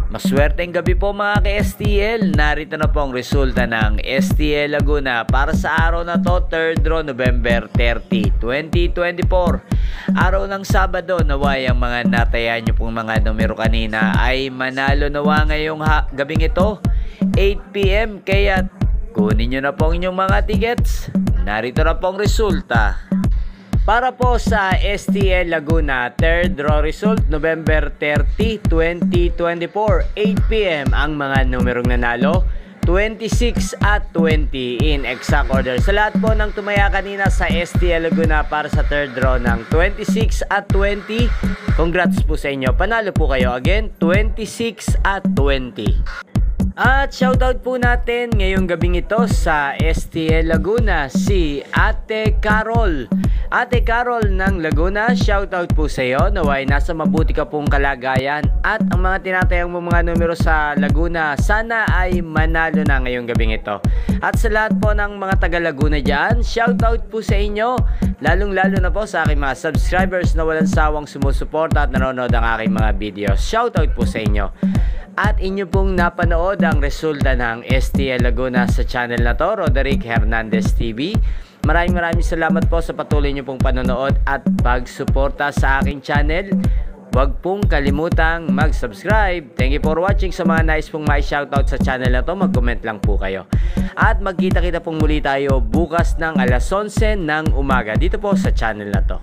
Maswerteng gabi po mga ka-STL. Narito na po ang resulta ng STL Laguna para sa araw na to, 3rd draw, November 30, 2024. Araw ng Sabado, naway ang mga natayaan nyo pong mga numero kanina ay manalo nawa ngayong gabing ito, 8 PM. Kaya kunin nyo na po ang inyong mga tickets. Narito na po ang resulta. Para po sa STL Laguna, 3rd draw result, November 30, 2024, 8 PM ang mga numerong nanalo, 26 at 20 in exact order. Sa lahat po ng tumaya kanina sa STL Laguna para sa 3rd draw ng 26 at 20, congrats po sa inyo. Panalo po kayo again, 26 at 20. At shoutout po natin ngayong gabing ito sa STL Laguna, si Ate Carol. Ate Carol ng Laguna, shoutout po sa iyo. Naway nasa mabuti ka pong kalagayan at ang mga tinatayang mo mga numero sa Laguna, sana ay manalo na ngayong gabing ito. At sa lahat po ng mga taga Laguna dyan, shoutout po sa inyo. Lalong lalo na po sa aking mga subscribers na walang sawang sumusuporta at nanonood ang aking mga videos. Shoutout po sa inyo. At inyo pong napanood ang resulta ng STL Laguna sa channel na to, Roderick Hernandez TV. Maraming salamat po sa patuloy nyo pong panonood at pagsuporta sa aking channel. Huwag pong kalimutang mag-subscribe. Thank you for watching. Sa mga nais pong may shoutout sa channel na to, mag-comment lang po kayo. At magkita-kita pong muli tayo bukas ng alas 11 ng umaga dito po sa channel na to.